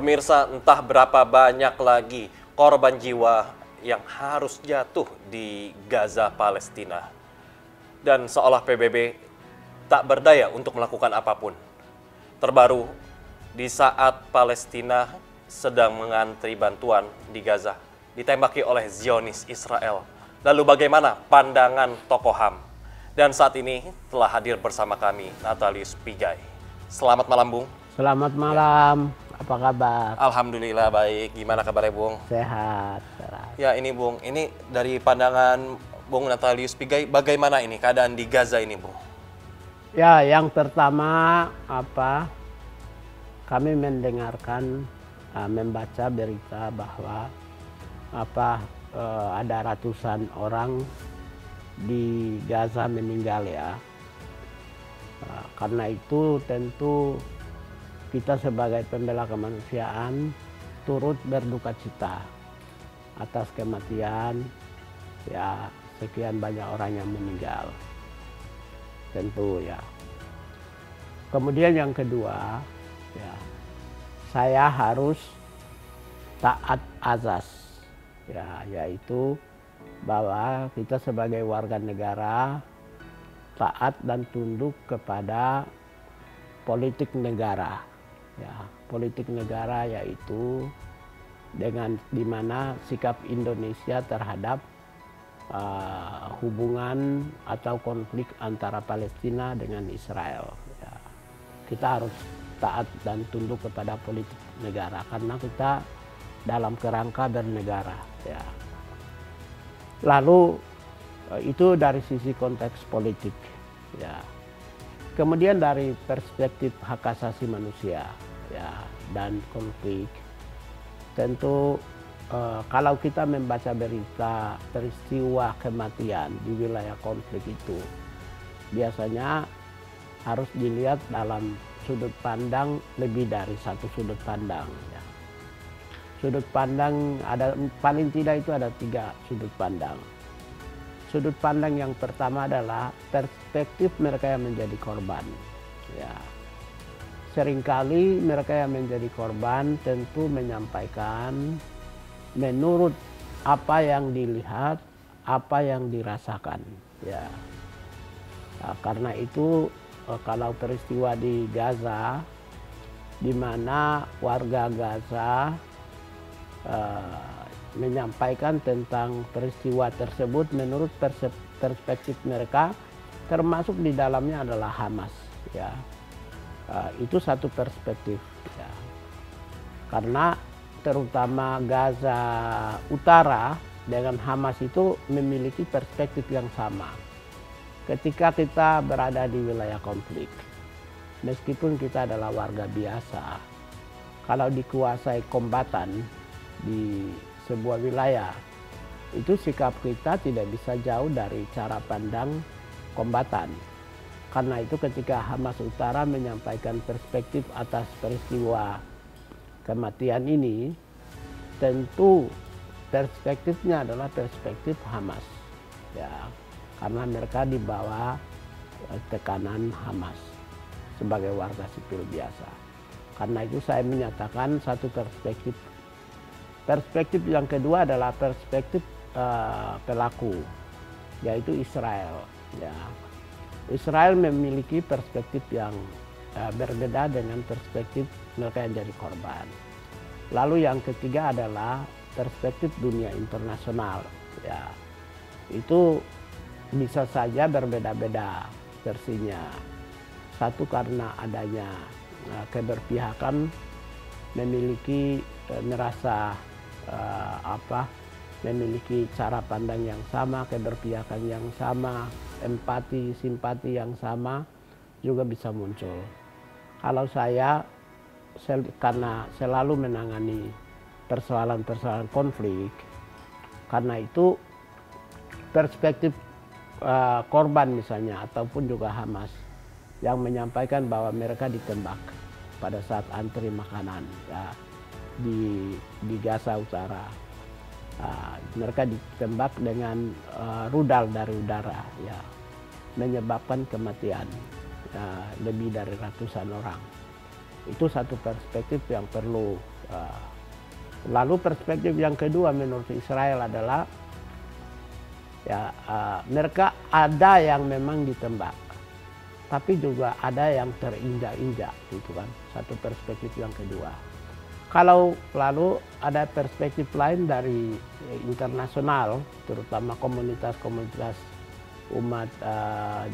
Pemirsa, entah berapa banyak lagi korban jiwa yang harus jatuh di Gaza, Palestina. Dan seolah PBB tak berdaya untuk melakukan apapun. Terbaru, di saat Palestina sedang mengantri bantuan di Gaza, ditembaki oleh Zionis Israel. Lalu bagaimana pandangan tokoh HAM? Dan saat ini telah hadir bersama kami Natalius Pigai. Selamat malam, Bung. Selamat malam, apa kabar? Alhamdulillah baik. Gimana kabarnya, Bung? Sehat. Ya ini, Bung, ini dari pandangan Bung Natalius Pigai, bagaimana ini keadaan di Gaza ini, Bung? Ya, yang pertama kami mendengarkan, membaca berita bahwa ada ratusan orang di Gaza meninggal ya. Karena itu tentu kita sebagai pembela kemanusiaan turut berduka cita atas kematian ya sekian banyak orang yang meninggal. Tentu ya. Kemudian yang kedua, ya, saya harus taat azas, ya, yaitu bahwa kita sebagai warga negara taat dan tunduk kepada politik negara. Ya, politik negara yaitu dengan dimana sikap Indonesia terhadap hubungan atau konflik antara Palestina dengan Israel. Ya, kita harus taat dan tunduk kepada politik negara karena kita dalam kerangka bernegara. Ya. Lalu itu dari sisi konteks politik. Ya. Kemudian dari perspektif hak asasi manusia ya, dan konflik, tentu kalau kita membaca berita peristiwa kematian di wilayah konflik itu, biasanya harus dilihat dalam sudut pandang lebih dari satu sudut pandang. Ya. Sudut pandang ada paling tidak itu ada 3 sudut pandang. Sudut pandang yang pertama adalah perspektif mereka yang menjadi korban. Ya. Seringkali mereka yang menjadi korban tentu menyampaikan menurut apa yang dilihat, apa yang dirasakan. Ya. Nah, karena itu kalau peristiwa di Gaza, di mana warga Gaza menyampaikan tentang peristiwa tersebut menurut perspektif mereka, termasuk di dalamnya adalah Hamas. Ya, itu satu perspektif. Ya. Karena terutama Gaza Utara dengan Hamas itu memiliki perspektif yang sama. Ketika kita berada di wilayah konflik, meskipun kita adalah warga biasa, kalau dikuasai kombatan di sebuah wilayah, itu sikap kita tidak bisa jauh dari cara pandang kombatan. Karena itu ketika Hamas Utara menyampaikan perspektif atas peristiwa kematian ini, tentu perspektifnya adalah perspektif Hamas. Ya, karena mereka di bawah tekanan Hamas sebagai warga sipil biasa. Karena itu saya menyatakan satu perspektif. Perspektif yang kedua adalah perspektif pelaku, yaitu Israel. Ya. Israel memiliki perspektif yang berbeda dengan perspektif mereka yang jadi korban. Lalu yang ketiga adalah perspektif dunia internasional. Ya. Itu bisa saja berbeda-beda versinya. Satu karena adanya keberpihakan, memiliki merasa memiliki cara pandang yang sama, keberpihakan yang sama, empati, simpati yang sama juga bisa muncul. Kalau saya karena selalu menangani persoalan-persoalan konflik, karena itu perspektif korban misalnya ataupun juga Hamas yang menyampaikan bahwa mereka ditembak pada saat antri makanan ya, di Gaza Utara. Mereka ditembak dengan rudal dari udara ya, menyebabkan kematian lebih dari ratusan orang. Itu satu perspektif yang perlu Lalu perspektif yang kedua menurut Israel adalah mereka ada yang memang ditembak, tapi juga ada yang terinjak-injak, gitu kan. Satu perspektif yang kedua. Kalau lalu ada perspektif lain dari internasional, terutama komunitas-komunitas umat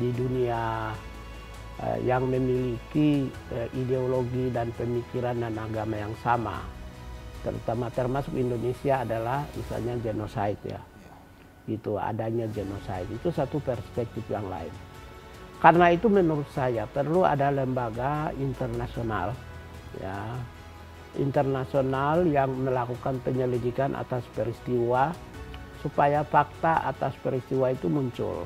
di dunia yang memiliki ideologi dan pemikiran dan agama yang sama, termasuk Indonesia adalah misalnya genocide ya. Itu adanya genocide, itu satu perspektif yang lain. Karena itu menurut saya perlu ada lembaga internasional ya, internasional yang melakukan penyelidikan atas peristiwa supaya fakta atas peristiwa itu muncul.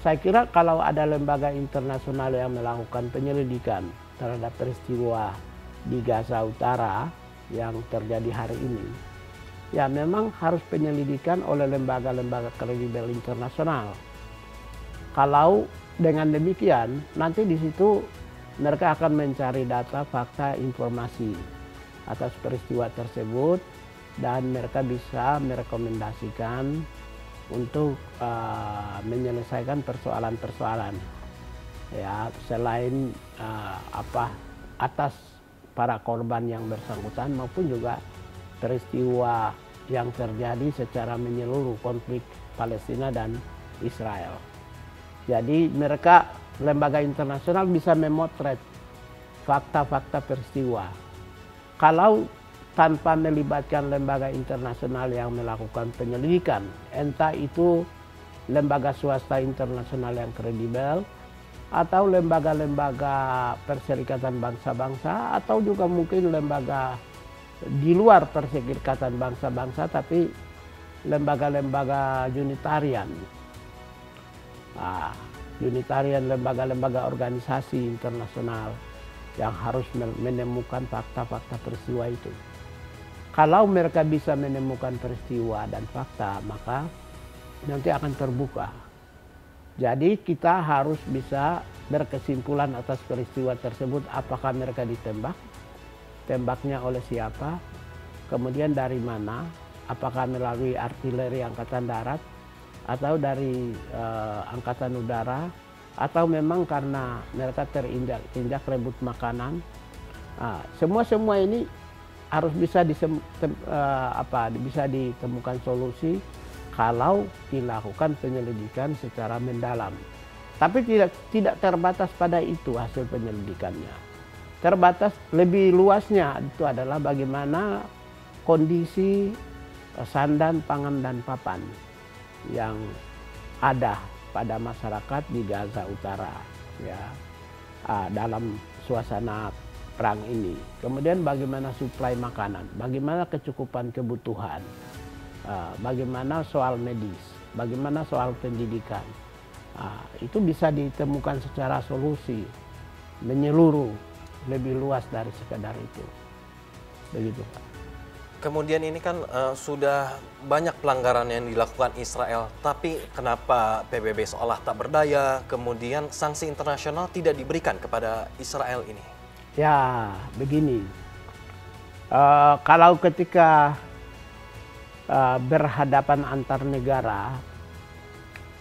Saya kira kalau ada lembaga internasional yang melakukan penyelidikan terhadap peristiwa di Gaza Utara yang terjadi hari ini, ya memang harus penyelidikan oleh lembaga-lembaga kredibel internasional. Kalau dengan demikian, nanti di situ mereka akan mencari data, fakta, informasi atas peristiwa tersebut, dan mereka bisa merekomendasikan untuk menyelesaikan persoalan-persoalan ya, selain atas para korban yang bersangkutan maupun juga peristiwa yang terjadi secara menyeluruh konflik Palestina dan Israel. Jadi mereka, lembaga internasional, bisa memotret fakta-fakta peristiwa. Kalau tanpa melibatkan lembaga internasional yang melakukan penyelidikan, entah itu lembaga swasta internasional yang kredibel, atau lembaga-lembaga Perserikatan Bangsa-Bangsa, atau juga mungkin lembaga di luar Perserikatan Bangsa-Bangsa, tapi lembaga-lembaga unitarian. Unitarian, lembaga-lembaga organisasi internasional yang harus menemukan fakta-fakta peristiwa itu. Kalau mereka bisa menemukan peristiwa dan fakta, maka nanti akan terbuka. Jadi kita harus bisa berkesimpulan atas peristiwa tersebut, apakah mereka ditembak, tembaknya oleh siapa, kemudian dari mana, apakah melalui artileri Angkatan Darat, atau dari Angkatan Udara, atau memang karena mereka terinjak rebut makanan. Semua ini harus bisa ditemukan solusi kalau dilakukan penyelidikan secara mendalam. Tapi tidak terbatas pada itu hasil penyelidikannya. Terbatas lebih luasnya itu adalah bagaimana kondisi sandan, pangan, dan papan yang ada pada masyarakat di Gaza Utara ya, dalam suasana perang ini. Kemudian bagaimana suplai makanan, bagaimana kecukupan kebutuhan, bagaimana soal medis, bagaimana soal pendidikan. Itu bisa ditemukan secara solusi menyeluruh, lebih luas dari sekadar itu. Begitu, Pak. Kemudian ini kan sudah banyak pelanggaran yang dilakukan Israel, tapi kenapa PBB seolah tak berdaya, kemudian sanksi internasional tidak diberikan kepada Israel ini? Ya, begini. Kalau ketika berhadapan antar negara,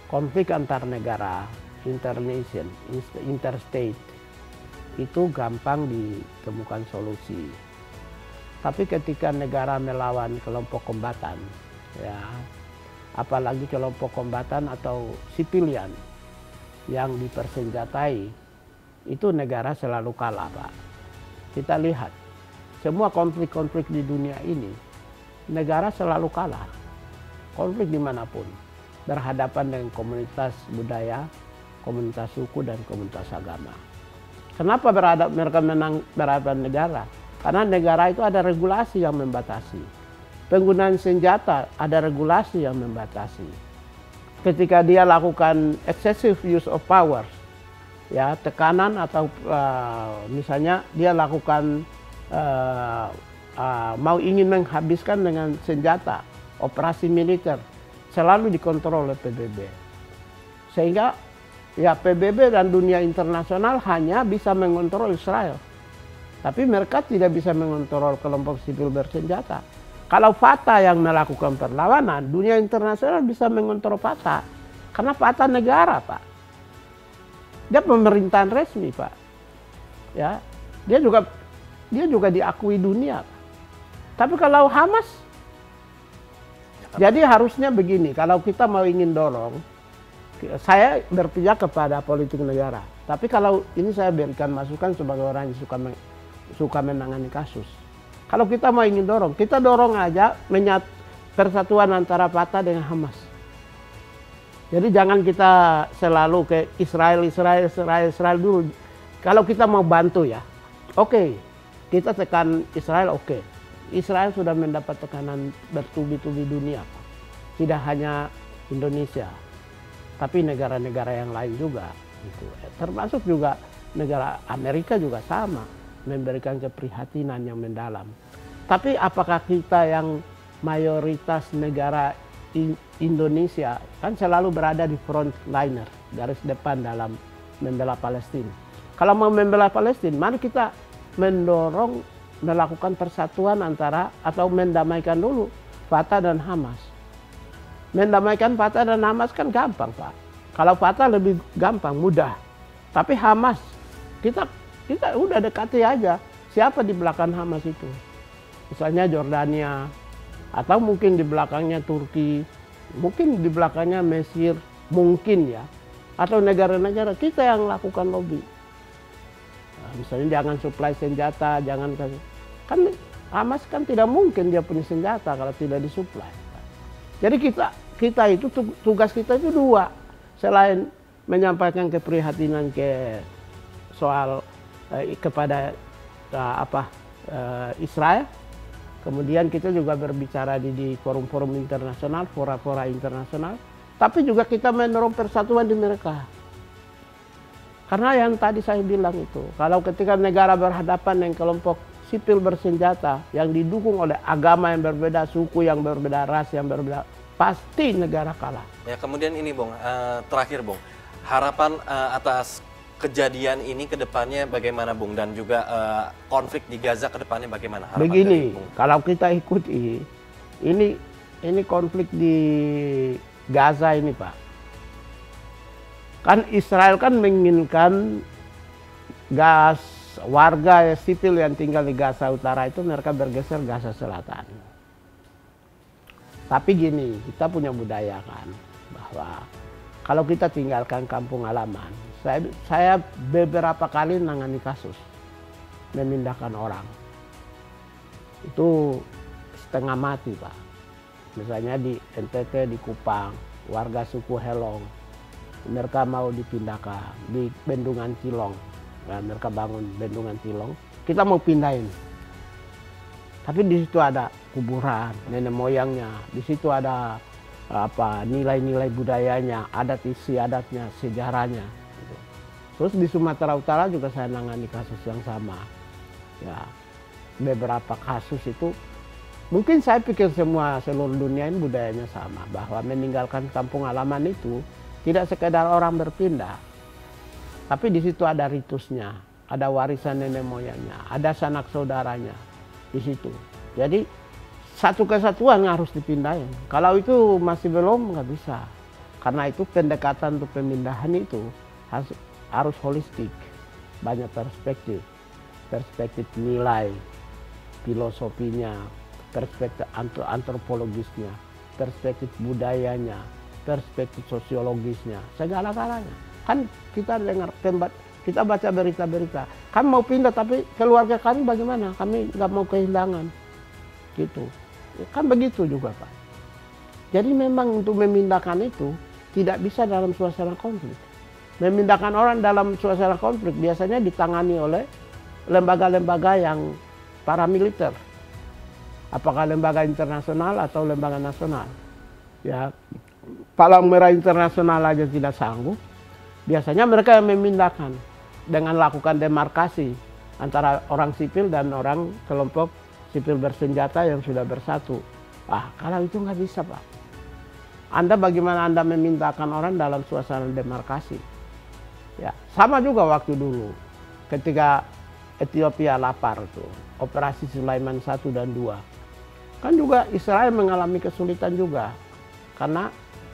konflik antar negara, internation, interstate, itu gampang ditemukan solusi. Tapi ketika negara melawan kelompok kombatan, ya, apalagi kelompok kombatan atau sipilian yang dipersenjatai, itu negara selalu kalah, Pak. Kita lihat, semua konflik-konflik di dunia ini, negara selalu kalah. Konflik dimanapun, berhadapan dengan komunitas budaya, komunitas suku, dan komunitas agama. Kenapa mereka menang berhadapan negara? Karena negara itu ada regulasi yang membatasi. Penggunaan senjata ada regulasi yang membatasi. Ketika dia lakukan excessive use of power, ya, tekanan atau misalnya dia lakukan ingin menghabiskan dengan senjata, operasi militer, selalu dikontrol oleh PBB. Sehingga ya PBB dan dunia internasional hanya bisa mengontrol Israel. Tapi mereka tidak bisa mengontrol kelompok sipil bersenjata. Kalau Fatah yang melakukan perlawanan, dunia internasional bisa mengontrol Fatah. Karena Fatah negara, Pak. Dia pemerintahan resmi, Pak. Ya, dia juga diakui dunia. Tapi kalau Hamas, jadi harusnya begini, kalau kita mau ingin dorong, saya berpihak kepada politik negara. Tapi kalau ini saya berikan masukan sebagai orang yang suka menangani kasus. Kalau kita mau ingin dorong, kita dorong aja persatuan antara Fatah dengan Hamas. Jadi jangan kita selalu ke Israel dulu. Kalau kita mau bantu ya, oke, kita tekan Israel, oke. Israel sudah mendapat tekanan bertubi-tubi dunia, tidak hanya Indonesia, tapi negara-negara yang lain juga. Gitu. Termasuk juga negara Amerika juga sama, memberikan keprihatinan yang mendalam. Tapi apakah kita yang mayoritas negara Indonesia kan selalu berada di frontliner, garis depan dalam membela Palestina. Kalau mau membela Palestina, mari kita mendorong melakukan persatuan antara atau mendamaikan dulu Fatah dan Hamas. Mendamaikan Fatah dan Hamas kan gampang, Pak. Kalau Fatah lebih gampang, mudah. Tapi Hamas, kita udah dekati aja siapa di belakang Hamas itu. Misalnya Jordania, atau mungkin di belakangnya Turki, mungkin di belakangnya Mesir, mungkin ya. Atau negara-negara kita yang lakukan lobby. Nah, misalnya jangan supply senjata, jangan kan Hamas kan tidak mungkin dia punya senjata kalau tidak disuplai. Jadi kita itu tugas kita itu dua. Selain menyampaikan keprihatinan kepada Israel, kemudian kita juga berbicara di forum-forum internasional, fora-fora internasional, tapi juga kita mendorong persatuan di mereka. Karena yang tadi saya bilang itu, kalau ketika negara berhadapan dengan kelompok sipil bersenjata yang didukung oleh agama yang berbeda, suku yang berbeda, ras yang berbeda, pasti negara kalah. Ya, kemudian ini Bung, terakhir Bung, harapan atas kejadian ini ke depannya bagaimana Bung, dan juga konflik di Gaza ke depannya bagaimana harapan? Begini, kalau kita ikuti ini konflik di Gaza ini, Pak. Kan Israel kan menginginkan warga sipil yang tinggal di Gaza Utara itu mereka bergeser Gaza Selatan. Tapi gini, kita punya budaya kan, bahwa kalau kita tinggalkan kampung halaman, saya beberapa kali menangani kasus memindahkan orang. Itu setengah mati, Pak. Misalnya di NTT, di Kupang, warga suku Helong, mereka mau dipindahkan di Bendungan Cilong. Nah, mereka bangun Bendungan Cilong, kita mau pindahin. Tapi di situ ada kuburan nenek moyangnya, di situ ada nilai-nilai budayanya, adat istiadatnya, sejarahnya. Gitu. Terus di Sumatera Utara juga saya nangani kasus yang sama. Ya, beberapa kasus itu mungkin saya pikir seluruh dunia ini budayanya sama, bahwa meninggalkan kampung halaman itu tidak sekedar orang berpindah, tapi di situ ada ritusnya, ada warisan nenek moyangnya, ada sanak saudaranya di situ. Jadi satu kesatuan harus dipindahin. Kalau itu masih belum, nggak bisa. Karena itu pendekatan untuk pemindahan itu harus holistik, banyak perspektif nilai, filosofinya, perspektif antropologisnya, perspektif budayanya, perspektif sosiologisnya, segala-galanya. Kan kita dengar kita baca berita-berita, kami mau pindah tapi keluarga kami bagaimana? Kami nggak mau kehilangan, gitu. Kan begitu juga, Pak. Jadi memang untuk memindahkan itu tidak bisa dalam suasana konflik. Memindahkan orang dalam suasana konflik biasanya ditangani oleh lembaga-lembaga yang paramiliter, apakah lembaga internasional atau lembaga nasional. Ya, Palang Merah Internasional aja tidak sanggup. Biasanya mereka yang memindahkan dengan lakukan demarkasi antara orang sipil dan orang kelompok sipil bersenjata yang sudah bersatu. Kalau itu nggak bisa, Pak. Anda bagaimana Anda memindahkan orang dalam suasana demarkasi? Ya, sama juga waktu dulu ketika Ethiopia lapar tuh, operasi Sulaiman 1 dan 2. Kan juga Israel mengalami kesulitan juga. Karena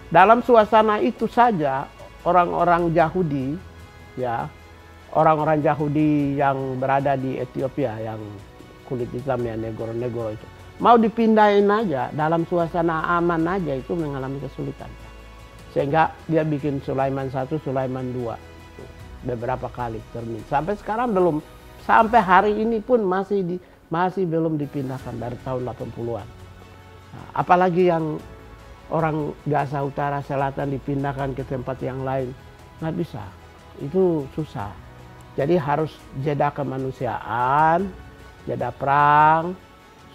dalam suasana itu saja orang-orang Yahudi, ya, orang-orang Yahudi yang berada di Ethiopia, yang kulit hitam ya, negoro-negoro itu, mau dipindahin aja, dalam suasana aman aja itu mengalami kesulitan. Sehingga dia bikin Sulaiman 1, Sulaiman 2 beberapa kali termin. Sampai sekarang belum, sampai hari ini pun masih belum dipindahkan dari tahun 80-an. Nah, apalagi yang orang Gaza Utara Selatan dipindahkan ke tempat yang lain, nggak bisa. Itu susah. Jadi harus jeda kemanusiaan, jeda perang,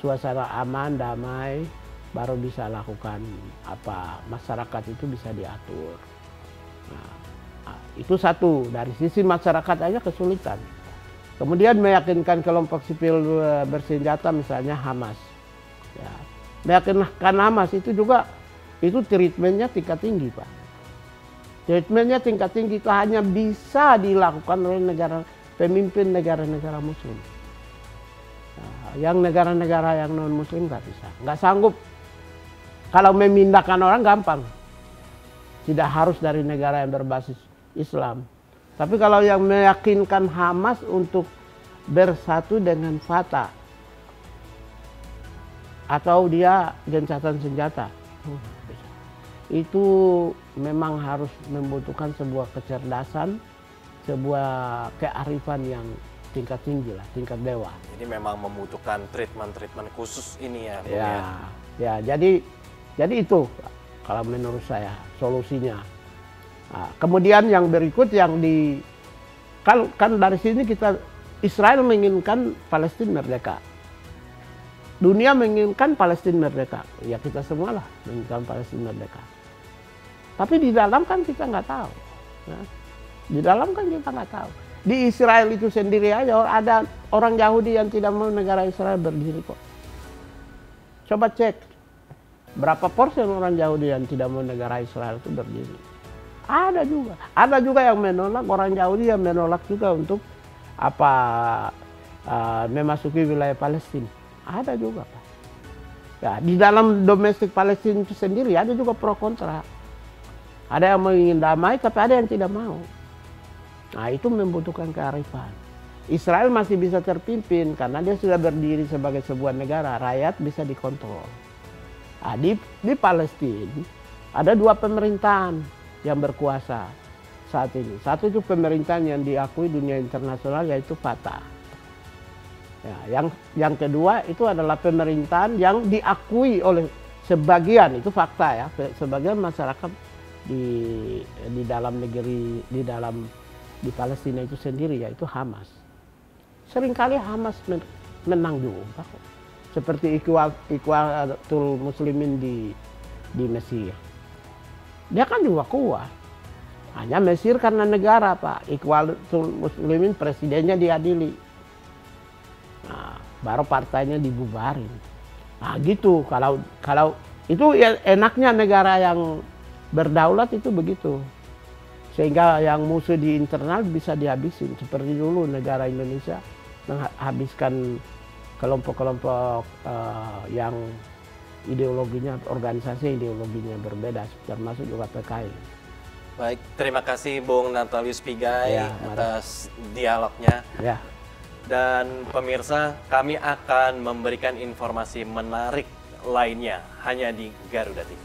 suasana aman, damai, baru bisa lakukan apa, masyarakat itu bisa diatur. Nah, itu satu, dari sisi masyarakat aja kesulitan. Kemudian meyakinkan kelompok sipil bersenjata misalnya Hamas. Ya, meyakinkan Hamas itu juga, itu treatmentnya tingkat tinggi, Pak. Treatmentnya tingkat tinggi itu hanya bisa dilakukan oleh pemimpin negara-negara Muslim. Nah, yang negara-negara yang non Muslim nggak bisa, nggak sanggup. Kalau memindahkan orang gampang, tidak harus dari negara yang berbasis Islam. Tapi kalau yang meyakinkan Hamas untuk bersatu dengan Fatah atau dia gencatan senjata, itu memang harus membutuhkan sebuah kecerdasan, sebuah kearifan yang tingkat tinggi lah, tingkat dewa. Jadi memang membutuhkan treatment khusus ini ya, Bung, ya. Jadi itu kalau menurut saya solusinya. Nah, kemudian yang berikut yang kan dari sini kita, Israel menginginkan Palestina merdeka. Dunia menginginkan Palestina merdeka. Ya kita semua lah menginginkan Palestina merdeka. Tapi di dalam kan kita nggak tahu. Ya. Di dalam kan kita nggak tahu. Di Israel itu sendiri aja ada orang Yahudi yang tidak mau negara Israel berdiri kok. Coba cek berapa persen orang Yahudi yang tidak mau negara Israel itu berdiri. Ada juga. Ada juga yang menolak, orang Yahudi yang menolak juga untuk memasuki wilayah Palestina. Ada juga, Pak. Ya, di dalam domestik Palestina itu sendiri ada juga pro kontra. Ada yang ingin damai, tapi ada yang tidak mau. Nah, itu membutuhkan kearifan. Israel masih bisa terpimpin karena dia sudah berdiri sebagai sebuah negara, rakyat bisa dikontrol. Nah, di Palestina ada dua pemerintahan yang berkuasa saat ini. Satu itu pemerintahan yang diakui dunia internasional, yaitu Fatah. Ya, yang kedua itu adalah pemerintahan yang diakui oleh sebagian, itu fakta ya, sebagian masyarakat di dalam negeri, di Palestina itu sendiri, yaitu Hamas. Seringkali Hamas menang juga, seperti Ikhwanul Muslimin di Mesir. Dia kan juga kuat. Hanya Mesir karena negara, Pak. Ikhwanul Muslimin presidennya diadili. Nah, baru partainya dibubarin. Nah, gitu. Kalau itu ya enaknya negara yang berdaulat itu begitu. Sehingga yang musuh di internal bisa dihabisin. Seperti dulu negara Indonesia menghabiskan kelompok-kelompok yang ideologinya, organisasi ideologinya berbeda, termasuk juga PKI. Baik, terima kasih Bung Natalius Pigai atas dialognya. Ya. Dan pemirsa, kami akan memberikan informasi menarik lainnya hanya di Garuda TV.